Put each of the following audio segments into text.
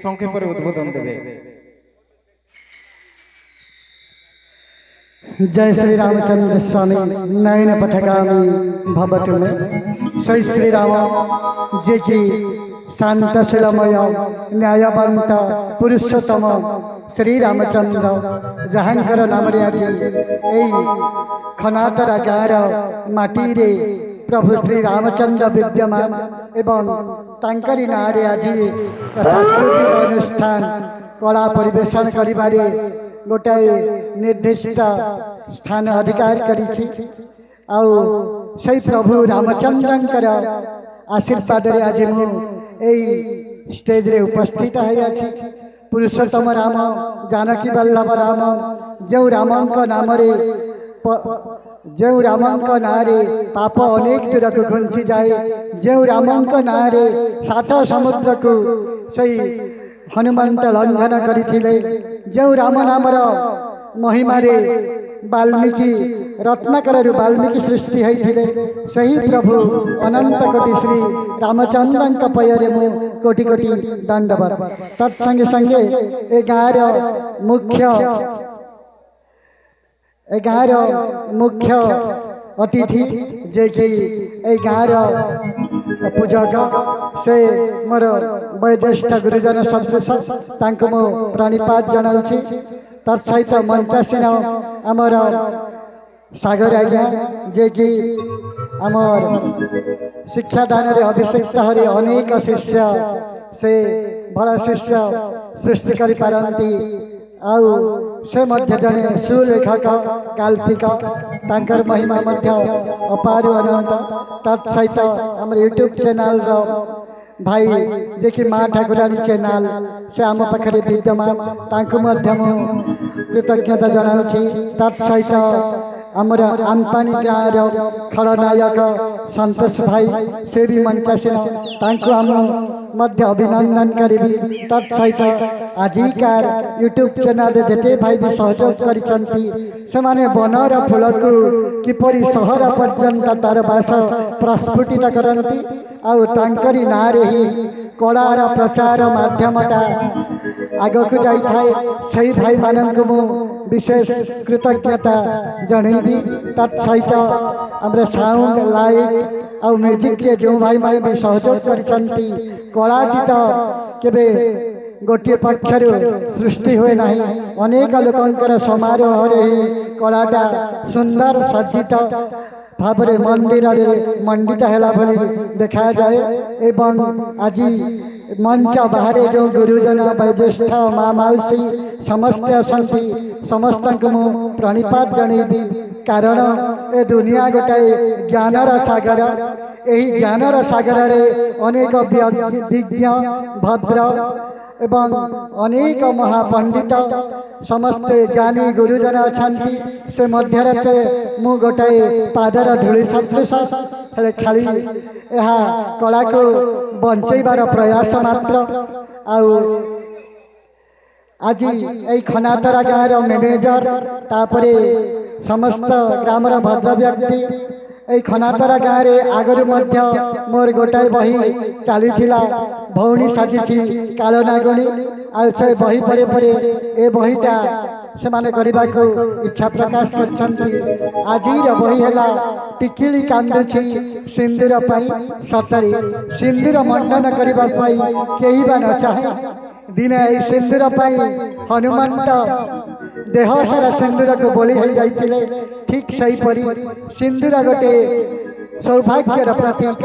संक्षेप उद्बोधन देवे। जय श्री रामचंद्र स्वामी नयन पथगामी भवतु में। श्री श्री राम जे कि शांतशीलमय न्यायवंत पुरुषोत्तम श्री रामचंद्र जहांकर नाम आज खनातरा गाँव माटी रे प्रभु श्री रामचंद्र विद्यमान एवं तांकरी नारे आज सांस्कृतिक अनुष्ठान कला परिवेशन करिबारे गोटाए निर्दिष्ट स्थान अधिकार करिछि। आउ से प्रभु रामचंद्रंकर आशीर्वाद रे आज मु एई स्टेज रे उपस्थित है। पुरुषोत्तम राम जानकी वल्लभ राम जो रामंक नाम रे जो रामंक नारे पाप अनेक दूर को घुंची जाए, जो रामंक नारे सात समुद्र को सही हनुमंत लंघन करथिले, जो राम नामर महिमा रे वाल्मीकि रत्नाकर वाल्मीकि सृष्टि होइथिले, सही प्रभु अनंत कोटि श्री रामचंद्रंक पयरे मु कोटि कोटि दंडवत। तत्संगे संगे ए गाँव मुख्य अतिथि जे कि ए गाँव पूजक से मोर वयोज्येष्ठ गुरुजन सदृश तांको मु प्रणिपात जनाउछि। तत्सहित मंचासीन आमर सागर आज्ञा जे कि आमर शिक्षादान रे अभिषेक हरि अनेक शिष्य से बड़ शिष्य सृष्टि करि पारंती। आउ से मध्य जने सुलेखक काल्पिक तांकर महिमा मध्य अपार अनंत। तत्सहित आम यूट्यूब चैनल रो भाई जे कि माँ ठाकुराणी चैनल से आम पाखे विद्यमान तांको मध्य मु कृतज्ञता जनाउछि। तत्सहित आमर आमपानी गाँव खलनायक संतोष भाई से भी मंचासीन तांको आम मध्य अभिनंदन करी। तत्सहित आजिकार यूट्यूब चैनल जेते भाई भी सहयोग करिसंती सेमाने बनर फूल को किपरि सहर पर्यंत तार बास प्रस्फुटित करती। आउ तांकरी नारे ही कलार प्रचार माध्यमटा आगक जाई थाए। सही भाई मानक मु विशेष कृतज्ञता जनईबी। तत्सहित आमरे साउंड लाइट आउ म्यूजिक रे जो भाई माने भी सहयोग करिसंती कलाटी तो केबे गोटे पक्षर सृष्टि हुए नहीं, अनेक लोकंकर समारोह रे कलाटा सुंदर सज्जित भाव मंदिर मंडित है भली देखा जाए। एवं आज मंच बाहर जो गुरुजन वयोज्येष्ठ माँ मौसी समस्त असंती समस्त मु प्रणिपात जनईबी। कारण ए दुनिया गोटाए ज्ञानर सागर। यही ज्ञानर सागर रे अनेक विज्ञ भद्र एवं अनेक महापंडित समस्ते ज्ञानी गुरुजन अछंती। से मध्यरते मु गोटाए पादर धूली सदृश हेले खाली यह कला को बंचैबार प्रयास मात्र। आउ आज यही खनातरा गाँव मैनेजर तापरे समस्त ग्रामर भद्र व्यक्ति ए खनातरा गाँव रे आगरु मध्य मोर गोटाए बही चलीथिला भौणी साजिछि कालनागणी। आ से बही परे परे ए बहीटा से माने करबा को इच्छा प्रकाश करछंती। आजिर बही हैला टिकिली कांदुछि सिंदूर पाई। सतरी सिंदूर मंडन करबा पाई केही बा न चाहे। दिने ए सिंदूर पाई हनुमंत देह सारा सिंदूर को बोली हो जाइथिले। ठीक सही परी सिंदूर गोटे सौभाग्यर प्रतीक।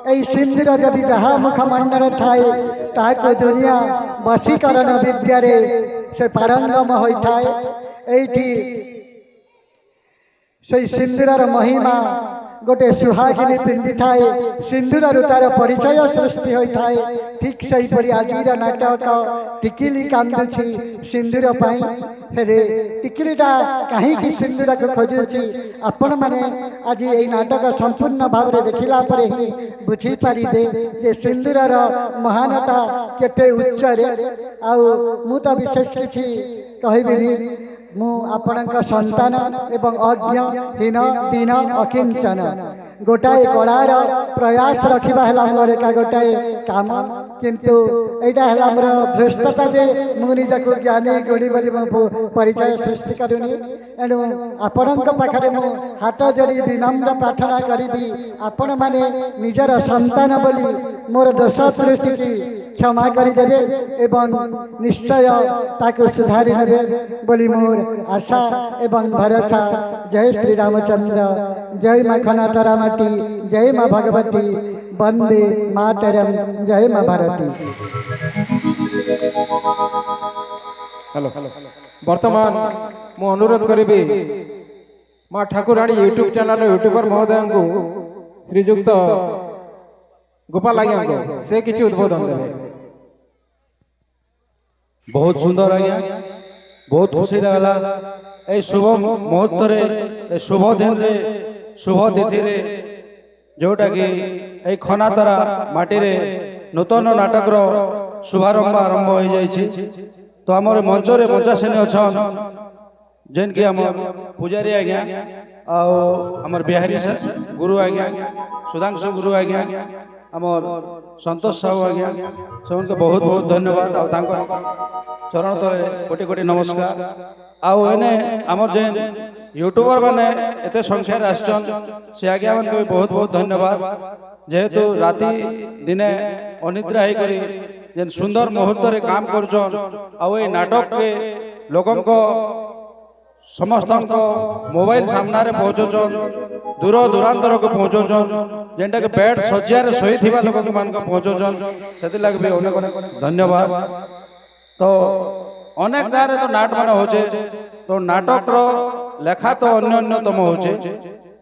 यही सिंदूर जदि जहाँ मुखमंडल थाए ताको दुनिया वशीकरण विद्या रे से पारंगम होता है। एठी से सिंदूर महिमा गोटे सुहागिनी पिंधि थाए सिंदूर तार परिचय सृष्टि होता है। ठीक सही परी आजिर नाटक टिकिली कांदुछि सिंदूर पाई। हेरे टिकिलीटा कहीं सिंदूर को खोजुछि आपण माने आज यही नाटक संपूर्ण भाव में देखिला पर ही बुझी पारिबे जे सिंदूरर महानता केते उच्च रे। आउ मु तो विशेष किछि कहबिनी। मु आपणक संतान एवं अज्ञ हीन दीन अकिंचन गोटाए कलार प्रयास रखिबा हला मोर एका गोटाए काम। किंतु एटा हला हमर धृष्टता जे मु निजको ज्ञानी गुणी बोली परिचय सृष्टि करूनी एणु आपणक पाखरे मु हाथ जोड़ी विनम्र प्रार्थना करी आपण माने निजर संतान बोली मोर दोष त्रुटि की क्षमा करदेवे एवं निश्चय ताको सुधारी नेबे बोली मोर आशा एवं भरोसा। जय श्री रामचंद्र, जय माँ खनातरा माटी, जय माँ भगवती, वंदे मातरम, जय माँ भारती। हेलो वर्तमान मु अनुरोध करी माँ ठाकुराणी यूट्यूब चैनल यूट्यूबर महोदय को श्रीजुक्त गोपाल आज्ञा को से किसी उद्बोधन देवे। बहुत सुंदर आज्ञा, बहुत खुशी लगला ए शुभ मुहूर्त शुभ दिन शुभ तिथि जोटा कि ए खनातरा माटी रे नूतन नाटक शुभारंभ आरंभ हो जाइए। तो आम मंच रे मंचासीन अच्छा जेन कि आम पूजारी आज्ञा आमर बिहारी सर गुरु आज्ञा, सुधांशु गुरु आज्ञा, आमर संतोष साहू आज्ञा, सबको बहुत बहुत धन्यवाद। चरण तले कोटि कोटि नमस्कार। आउ एने आमर जेन यूट्यूबर मैंने एत संख्यार आसन से आज्ञा मान को बहुत बहुत धन्यवाद। जेहेतु राति दिने अनिद्रा होकर जेन सुंदर मुहूर्त रे काम करछन आउ ए नाटक के लोगों को समस्त मोबाइल सामना रे पहुँचुन, दूर दूरांतर को पहुँचुन, जेनटा के बेड शज्या शोई थिबा लोक मान को पहुँचुन, से लगे भी अनेक अनेक धन्यवाद। तो अनेक गाँव तो नाट मान होचे, तो नाटक लेखा तो अन्यतम होचे,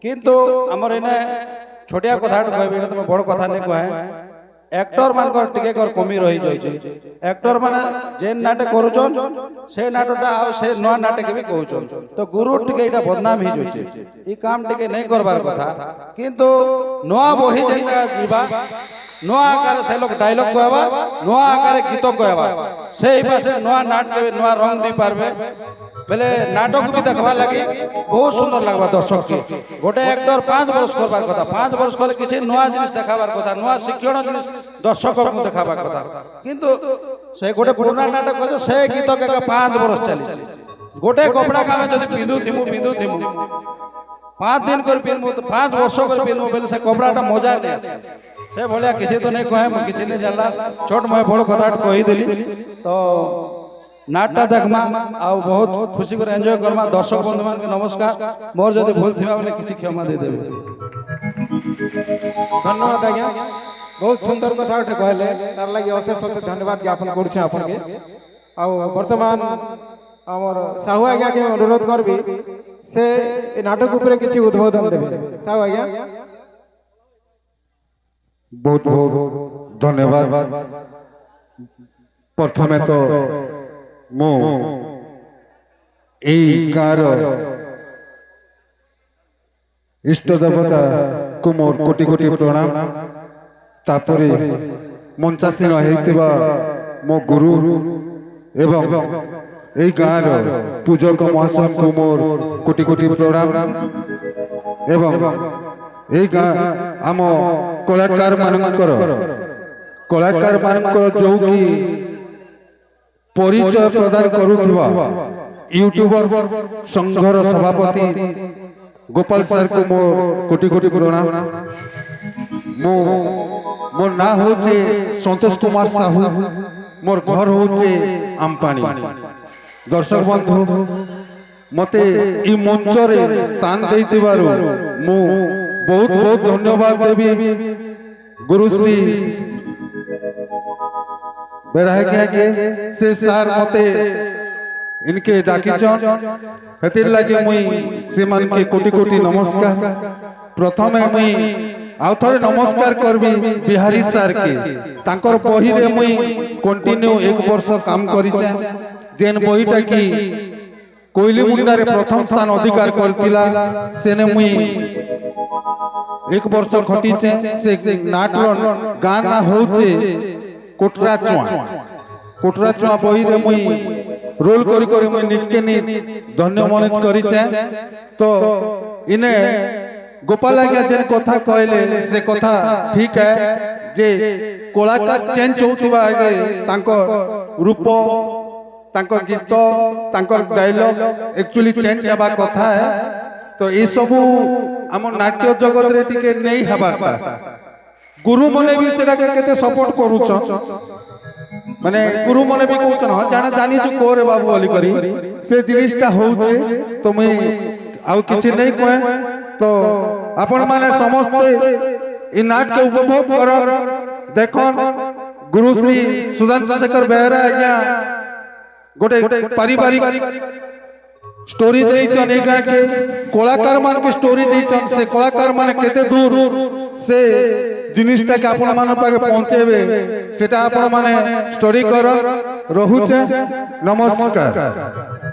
किंतु आमर इने छोटिया कथा कहबे तुम बड़ कथा नहीं कहे। एक्टर मान टिके कमी रही जाइए। एक्टर माने जेन नाटक करूचन से नाटकटा आ से नया नाटक भी कहउचन, तो गुरु टिके इटा बदनाम ही जाइए। ई काम टिके नहीं करबार कथा, किंतु नया बही जेनका जीवा नया आकार से लोग डायलॉग कहबा, नया आकार गीत कहबा, से पासे नया नाटक नया रंग दी पारबे बेले नाटक भी देखवा लगी बहुत सुंदर लगवा। दर्शक के गोटे एक्टर 5 वर्ष करबार कथा, 5 वर्ष कले किसी नया जिनिस देखाबार कथा, नया शिक्षण जिनिस दर्शक को देखाबार कथा, किंतु से गोटे पुराना नाटक कहे से गीत के 5 वर्ष चली। गोटे कपड़ा का मैं जदि पिंधु थिमु 5 दिन कर पिंधु, 5 वर्ष कर पिंधु बेले से कपड़ाटा मजा नहीं आसे। से भलिया किसी तो नहीं कहे, मैं किसी नहीं जानला, छोट मैं बड़ कथा कही देली। तो नाटक देखमा आउ बहुत खुशी कर एंजॉय करमा। दर्शक बंधु मान के नमस्कार। मोर जदि भूल थिबा बेले किछि क्षमा दे देबे। धन्यवाद आज्ञा, बहुत सुंदर कथा कहले, तार लगी अशेष अशेष धन्यवाद ज्ञापन करुछे आपन के। आ वर्तमान हमर साहू आज्ञा के अनुरोध करबी से ए नाटक ऊपर किछि उद्बोधन देबे। साहू आज्ञा बहुत बहुत धन्यवाद। प्रथमे तो मो गाँव इष्ट देवता को मोर कोटि कोटि प्रणाम। तापरे मंचासीन होइतिबा मो गुरु एवं ए गाँव पूजक महाशय को मोर कोटि कोटि प्रणाम। एवं ए गाँ आम कलाकार मानकर जो कि परिचय प्रदान करुवा यूट्यूबर संघर सभापति गोपाल सर को मोर कोटि कोटि प्रणाम। मोर ना होचे संतोष कुमार साहू, मोर घर होचे आमपानी। दर्शक बंधु मते ई मंच रे स्थान देइतिबारु मु बहुत बहुत धन्यवाद देवी गुरुश्री बेराहे के से सार मते इनके डाकिचन हेतिर लगे मुई श्रीमान के कोटि कोटि नमस्कार। प्रथमे मुई आउथरे नमस्कार करबी बिहारी सर के, तांकर बही रे मुई कंटिन्यू 1 वर्ष काम करिचे। जेन बहीटा की कोइली मुंडा रे प्रथम स्थान अधिकार करतिला सेने मुई 1 वर्ष खटिचे। से नाटक गाना होचे कोटरा चुआ बही रे मुई रोल करी करी मुई निजके नि धन्य मनित करिचे। तो इने गोपाल आज्ञा जेन कथा कहले से कथा ठीक है जे କଳାକାର ଚେଞ୍ଜ ହେଉଥିବା ଆଗେ ତାଙ୍କର ରୂପ ତାଙ୍କର ଗୀତ ତାଙ୍କର ଡାଇଲଗ ଆକ୍ଚୁଆଲି ଚେଞ୍ଜ ହେବା କଥା ତ ଏସବୁ ଆମ ନାଟ୍ୟ ଜଗତରେ ଟିକେ ନେଇ ହେବାର୍ଟା ଗୁରୁମାନେ ବି ସେଟାକେ କେତେ ସପୋର୍ଟ କରୁଛନ୍ ମାନେ ଗୁରୁମାନେ ବି କହୁଛନ୍ ହଁ ଜାଣା ଜାଣିଛୁ କୋରେ ବାବୁ ବୋଲି କରି ସେ ଜିନିଷଟା ହଉଛେ ତ ମୁଇଁ ଆଉ କିଛି ନେଇ କହେ ତ ଆପଣମାନେ ସମସ୍ତେ ଏ ନାଟକେ ଉପଭୋଗ କର ଦେଖନ୍ ଗୁରୁଶ୍ରୀ ସୁଧାଂଶୁ ଶେଖର ବେହେରା ଆଜ୍ଞା ଗୋଟେ ପାରିବାରିକ स्टोरी देइछन ए गाय के कलाकार मान के स्टोरी देइछन से कलाकार माने केते दूर से जिनिसटा के आपण मान पाके पहुंचेबे सेटा आपण माने स्टोरी कर रहुछे नमस्कार।